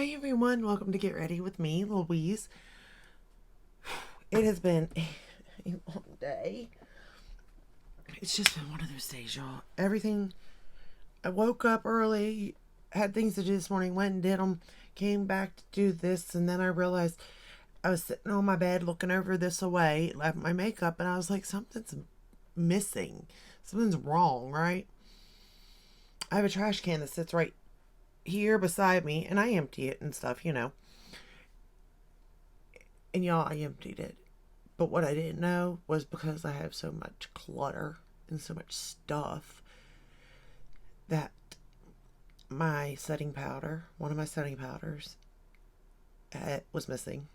Hi everyone, welcome to Get Ready with me, Louise. It has been a long day. It's just been one of those days, y'all. I woke up early, had things to do this morning, went and did them, came back to do this, and then I realized I was sitting on my bed looking over this away, left my makeup, and I was like, something's missing. Something's wrong, right? I have a trash can that sits right here beside me, and I empty it and stuff. And y'all, I emptied it. But what I didn't know was because I have so much clutter and so much stuff that my setting powder, one of my setting powders, was missing.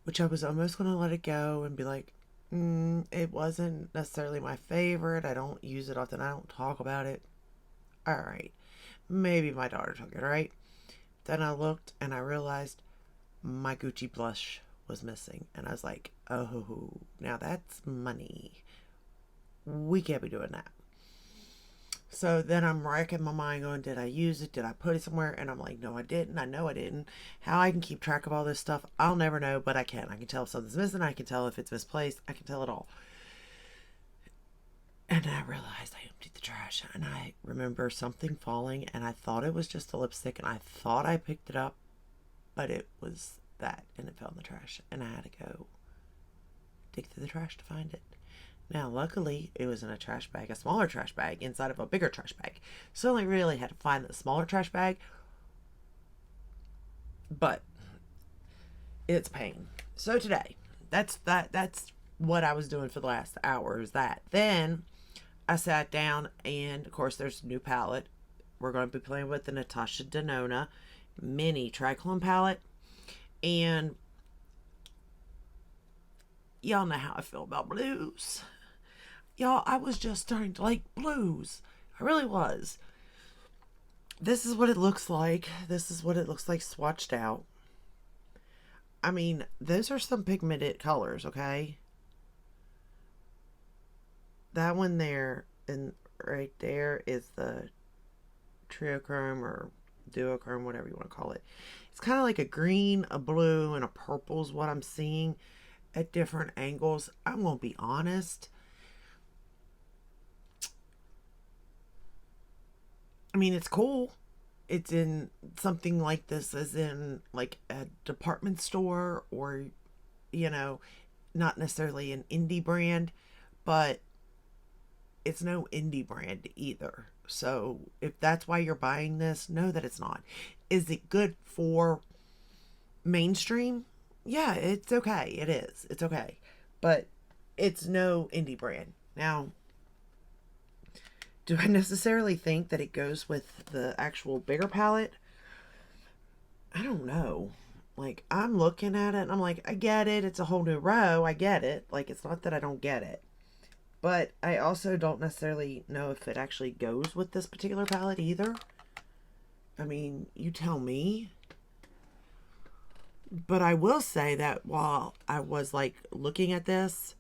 Which I was almost going to let it go and be like, it wasn't necessarily my favorite. I don't use it often. I don't talk about it. All right. Maybe my daughter took it, right? Then I looked and I realized my Gucci blush was missing. And I was like, oh, now that's money. We can't be doing that. So then I'm racking my mind going, did I use it? Did I put it somewhere? And I'm like, no, I didn't. I know I didn't. How I can keep track of all this stuff, I'll never know, but I can. I can tell if something's missing. I can tell if it's misplaced. I can tell it all. And I realized I emptied the trash. And I remember something falling. And I thought it was just a lipstick. And I thought I picked it up. But it was that. And it fell in the trash. And I had to go dig through the trash to find it. Now, luckily, it was in a trash bag, a smaller trash bag, inside of a bigger trash bag. So I only really had to find the smaller trash bag. But it's pain. So today, that's what I was doing for the last hour is that. Then I sat down and, of course, there's a new palette. We're going to be playing with the Natasha Denona mini Triochrome palette. And y'all know how I feel about blues. Y'all, I was just starting to like blues. I really was. This is what it looks like. This is what it looks like swatched out. I mean, those are some pigmented colors, okay? That one there and right there is the Triochrome or Duochrome, whatever you want to call it. It's kind of like a green, a blue, and a purple is what I'm seeing at different angles. I'm going to be honest. I mean, it's cool. It's in something like this, as in like a department store or, you know, not necessarily an indie brand, but it's no indie brand either. So if that's why you're buying this, know that it's not. Is it good for mainstream? Yeah, it's okay. It is. It's okay. But it's no indie brand. Now, do I necessarily think that it goes with the actual bigger palette? I don't know. Like, I'm looking at it and I'm like, I get it. It's a whole new row. I get it. Like, it's not that I don't get it. But I also don't necessarily know if it actually goes with this particular palette either. I mean, you tell me. But I will say that while I was like looking at this,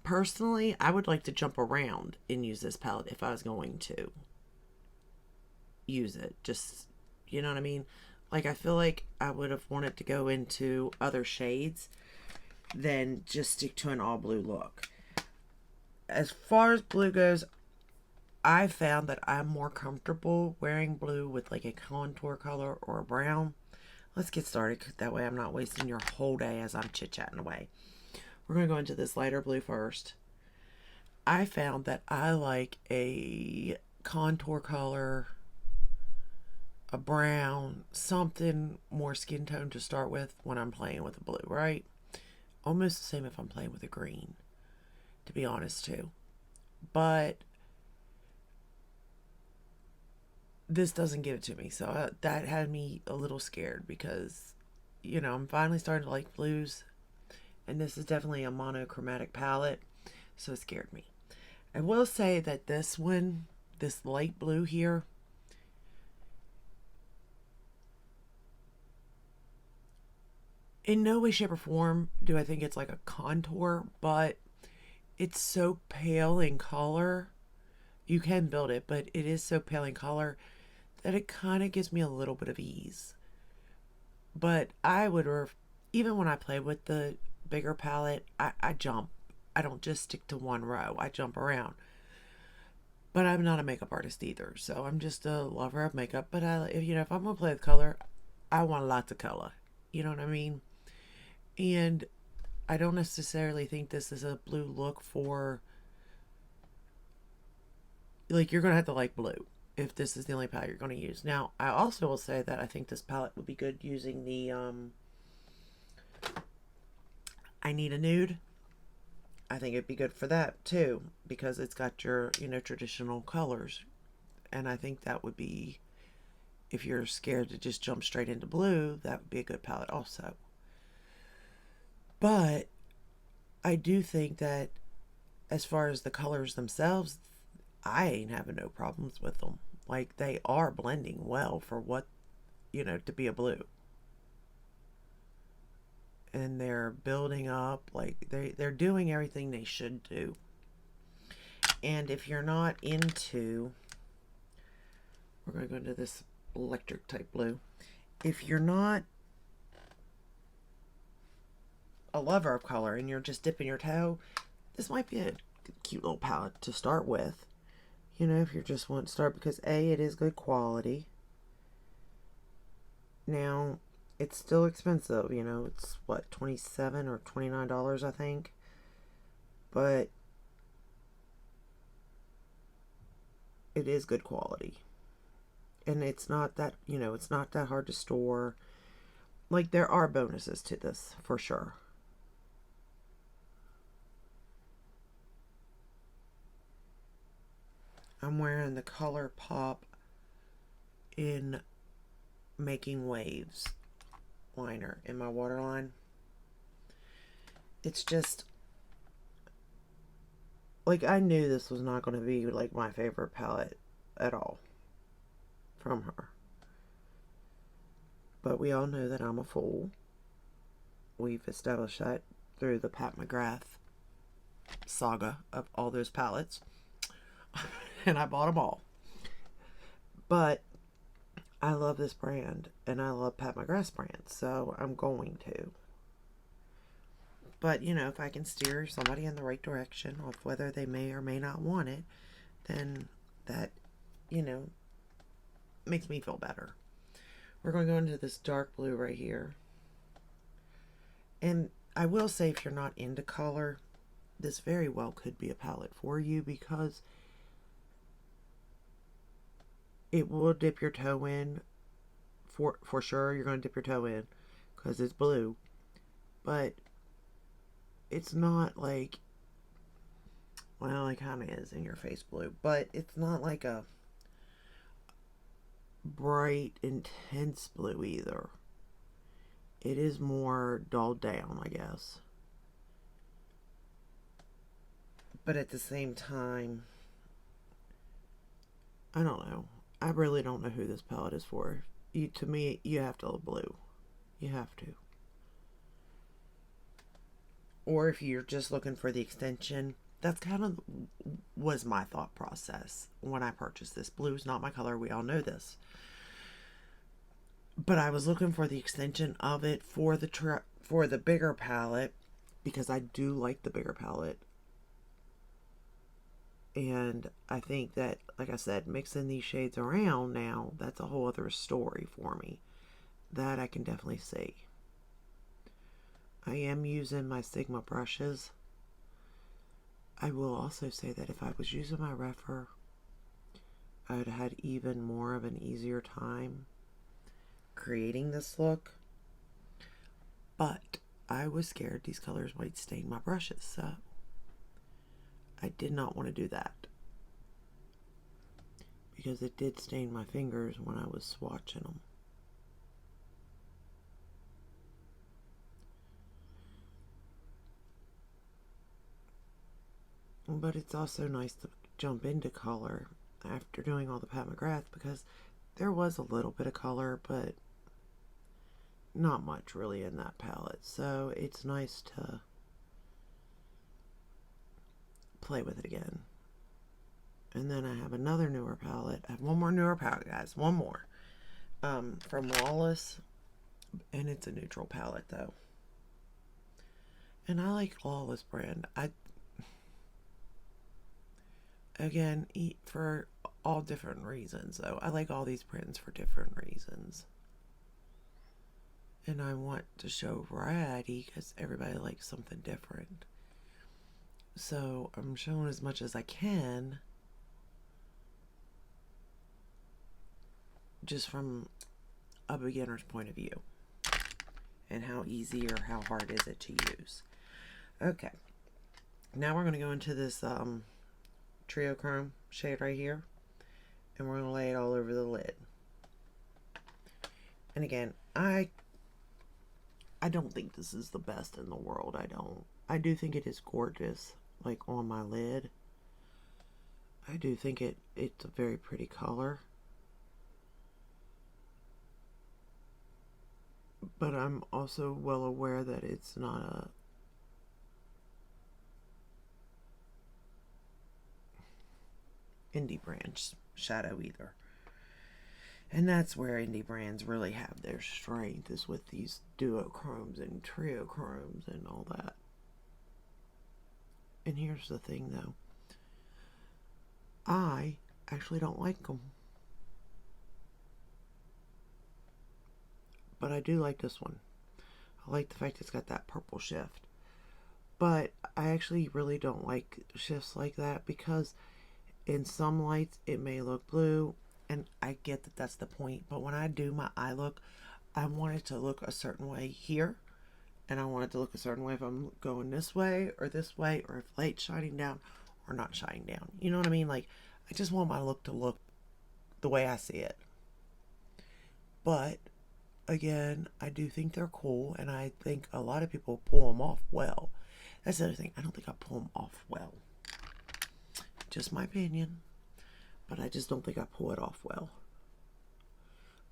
personally, I would like to jump around and use this palette if I was going to use it. Just, you know what I mean? Like, I feel like I would have wanted to go into other shades than just stick to an all blue look. As far as blue goes, I found that I'm more comfortable wearing blue with like a contour color or a brown. Let's get started. That way I'm not wasting your whole day as I'm chit-chatting away. We're going to go into this lighter blue first. I found that I like a contour color, a brown, something more skin tone to start with when I'm playing with a blue, right? Almost the same if I'm playing with a green, to be honest too. But this doesn't give it to me. So that had me a little scared because, you know, I'm finally starting to like blues. And this is definitely a monochromatic palette. So it scared me. I will say that this one, this light blue here, in no way, shape, or form do I think it's like a contour, but it's so pale in color. You can build it, but it is so pale in color that it kind of gives me a little bit of ease. But I would, even when I play with the bigger palette, I jump. I don't just stick to one row, I jump around. But I'm not a makeup artist either, so I'm just a lover of makeup. But if I'm gonna play with color, I want lots of color. You know what I mean? And I don't necessarily think this is a blue look for, like, you're gonna have to like blue if this is the only palette you're gonna use. Now, I also will say that I think this palette would be good using the I Need a Nude. I think it'd be good for that too, because it's got your, traditional colors. And I think that would be, if you're scared to just jump straight into blue, that would be a good palette also. But I do think that as far as the colors themselves, I ain't having no problems with them. Like, they are blending well for what, to be a blue. And they're building up, like they're doing everything they should do. And if you're not into, we're going to go into this electric type blue. If you're not a lover of color and you're just dipping your toe, this might be a cute little palette to start with. If you just want to start, because it is good quality. Now, it's still expensive, it's what, $27 or $29, I think. But it is good quality. And it's not that, it's not that hard to store. Like, there are bonuses to this, for sure. I'm wearing the Color Pop in Making Waves liner in my waterline. It's just, like, I knew this was not going to be, like, my favorite palette at all from her. But we all know that I'm a fool. We've established that through the Pat McGrath saga of all those palettes. And I bought them all. But I love this brand, and I love Pat McGrath's brand, so I'm going to. But, if I can steer somebody in the right direction of whether they may or may not want it, then that, makes me feel better. We're going to go into this dark blue right here. And I will say, if you're not into color, this very well could be a palette for you, because it will dip your toe in. For sure, you're going to dip your toe in because it's blue. But it's not like, well, it kind of is in your face blue, but it's not like a bright, intense blue either. It is more dulled down, I guess. But at the same time, I don't know. I really don't know who this palette is for. To me, you have to love blue. You have to. Or if you're just looking for the extension, that's kind of was my thought process when I purchased this. Blue is not my color. We all know this. But I was looking for the extension of it for the bigger palette, because I do like the bigger palette. And I think that, like I said, mixing these shades around now, that's a whole other story for me. That I can definitely see. I am using my Sigma brushes. I will also say that if I was using my Refer, I would have had even more of an easier time creating this look. But I was scared these colors might stain my brushes, so I did not want to do that, because it did stain my fingers when I was swatching them. But it's also nice to jump into color after doing all the Pat McGrath, because there was a little bit of color, but not much really in that palette. So it's nice to play with it again. And then I have another newer palette. I have one more newer palette, guys. One more. From Lawless. And it's a neutral palette, though. And I like Lawless brand. Again, for all different reasons, though. I like all these brands for different reasons. And I want to show variety because everybody likes something different. So I'm showing as much as I can, just from a beginner's point of view, and how easy or how hard is it to use. Okay, now we're going to go into this Triochrome shade right here, and we're going to lay it all over the lid. And again, I don't think this is the best in the world. I do think it is gorgeous, like on my lid. I do think it's a very pretty color. But I'm also well aware that it's not a indie brand shadow either. And that's where indie brands really have their strength, is with these duochromes and triochromes and all that. And here's the thing, though. I actually don't like them. But I do like this one. I like the fact it's got that purple shift. But I actually really don't like shifts like that, because in some lights it may look blue, and I get that that's the point, but when I do my eye look, I want it to look a certain way here, and I want it to look a certain way if I'm going this way, or if light's shining down or not shining down. You know what I mean? Like, I just want my look to look the way I see it. But again, I do think they're cool, and I think a lot of people pull them off well. That's the other thing. I don't think I pull them off well. Just my opinion. But I just don't think I pull it off well.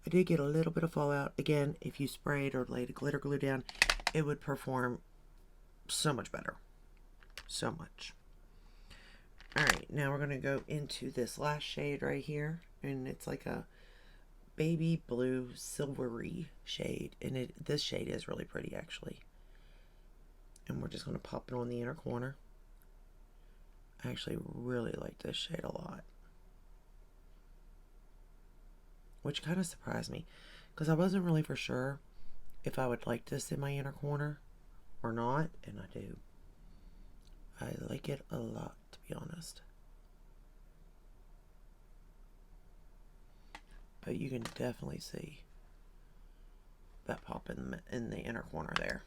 I did get a little bit of fallout. Again, if you sprayed or laid a glitter glue down, it would perform so much better. So much. Alright, now we're going to go into this last shade right here. And it's like a baby blue silvery shade. And this shade is really pretty, actually. And we're just going to pop it on the inner corner. I actually really like this shade a lot. Which kind of surprised me, because I wasn't really for sure if I would like this in my inner corner or not, and I do. I like it a lot, to be honest. But you can definitely see that pop in the inner corner there.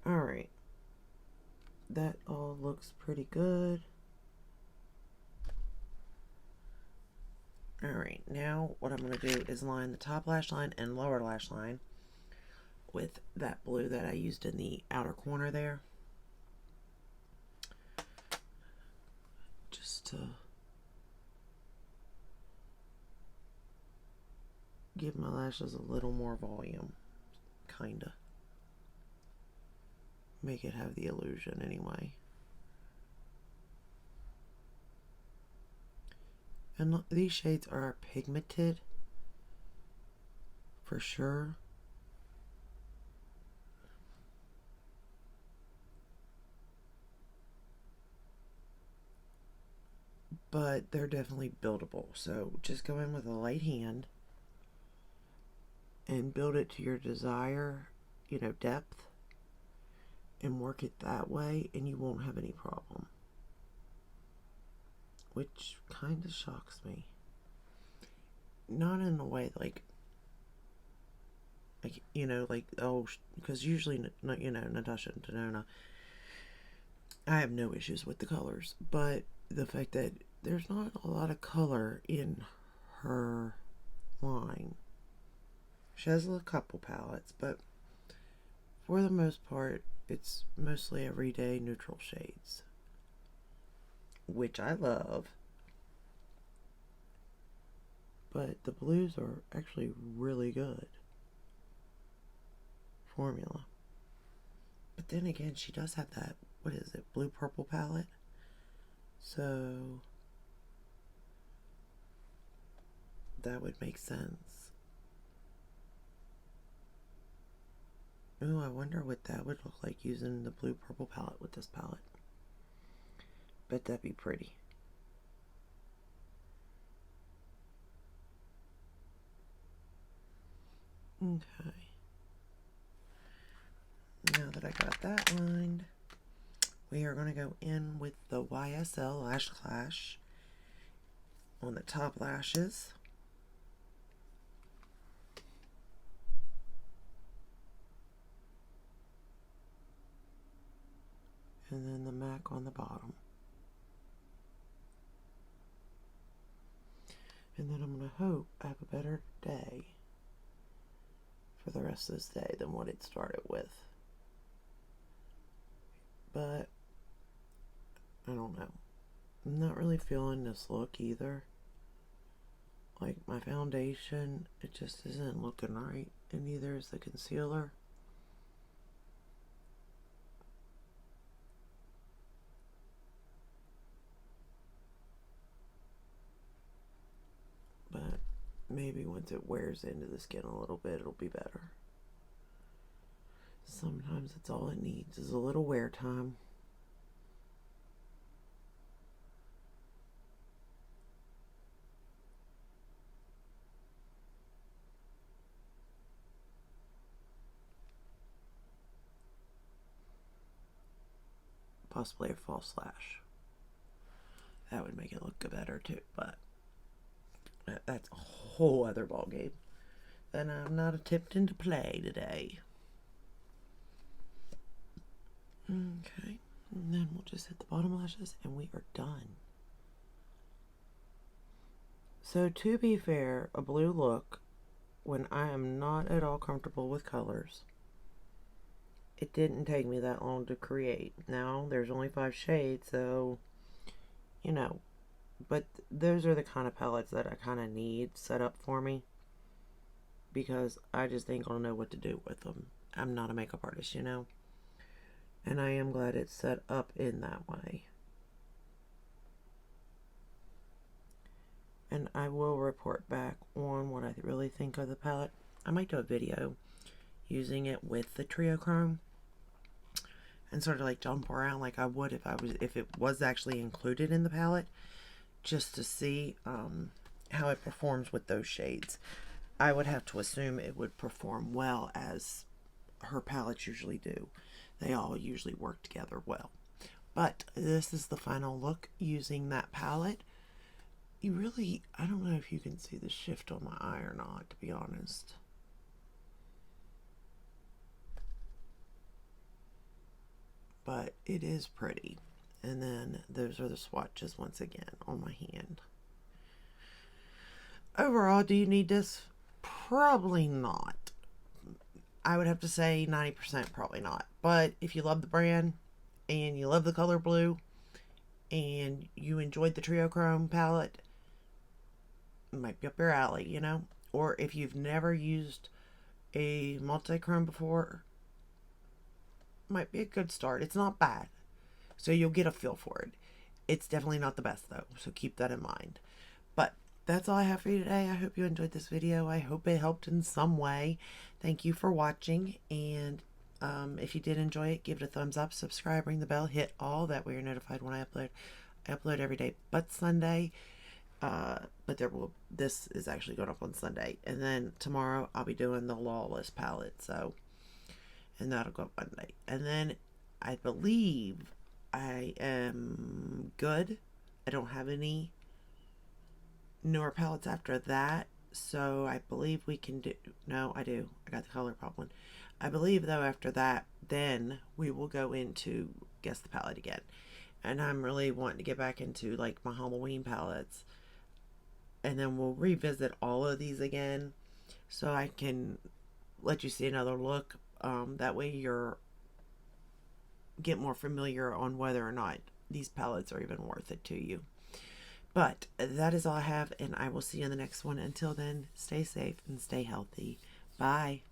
Alright. That all looks pretty good. Alright, now what I'm going to do is line the top lash line and lower lash line with that blue that I used in the outer corner there. Just to give my lashes a little more volume, kinda. Make it have the illusion anyway. And these shades are pigmented, for sure. But they're definitely buildable. So just go in with a light hand and build it to your desire, depth, and work it that way, and you won't have any problem. Which kind of shocks me. Not in a way like oh, because usually, Natasha and Denona, I have no issues with the colors, but the fact that there's not a lot of color in her line. She has a couple palettes, but for the most part, it's mostly everyday neutral shades, which I love. But the blues are actually really good formula. But then again, she does have that, what is it, blue purple palette. So that would make sense. Ooh, I wonder what that would look like using the blue purple palette with this palette. Bet that'd be pretty. Okay. Now that I got that lined, we are going to go in with the YSL Lash Clash on the top lashes. And then the MAC on the bottom. And then I'm going to hope I have a better day for the rest of this day than what it started with. But I don't know. I'm not really feeling this look either. Like my foundation, it just isn't looking right, and neither is the concealer. But maybe once it wears into the skin a little bit, it'll be better. Sometimes it's all it needs is a little wear time. Possibly a false lash. That would make it look better too, but that's a whole other ballgame. And I'm not attempting to play today. Okay, and then we'll just hit the bottom lashes and we are done. So to be fair, a blue look, when I am not at all comfortable with colors, it didn't take me that long to create. Now, there's only 5 shades, so, you know, but those are the kind of palettes that I kind of need set up for me, because I just ain't gonna know what to do with them. I'm not a makeup artist, you know, and I am glad it's set up in that way. And I will report back on what I really think of the palette. I might do a video using it with the Triochrome and sort of like jump around like I would if it was actually included in the palette, just to see how it performs with those shades. I would have to assume it would perform well, as her palettes usually do. They all usually work together well. But this is the final look using that palette. You really, I don't know if you can see the shift on my eye or not, to be honest. But it is pretty. And then those are the swatches once again on my hand. Overall, do you need this? Probably not. I would have to say 90% probably not. But if you love the brand and you love the color blue and you enjoyed the Triochrome palette, it might be up your alley, you know. Or if you've never used a multi-chrome before, might be a good start. It's not bad, so you'll get a feel for it. It's definitely not the best though, so keep that in mind. But that's all I have for you today. I hope you enjoyed this video. I hope it helped in some way. Thank you for watching, and if you did enjoy it, give it a thumbs up, subscribe, ring the bell, hit all, that way you're notified when I upload. I upload every day but Sunday. But this is actually going up on Sunday, and then tomorrow I'll be doing the Lawless palette, so, and that'll go up Monday. And then I believe I am good. I don't have any newer palettes after that, so I believe we can do, no, I do. I got the color pop one. I believe though after that, then we will go into Guess the Palette again. And I'm really wanting to get back into like my Halloween palettes. And then we'll revisit all of these again, so I can let you see another look. That way you're get more familiar on whether or not these palettes are even worth it to you. But that is all I have, and I will see you in the next one. Until then, stay safe and stay healthy. Bye.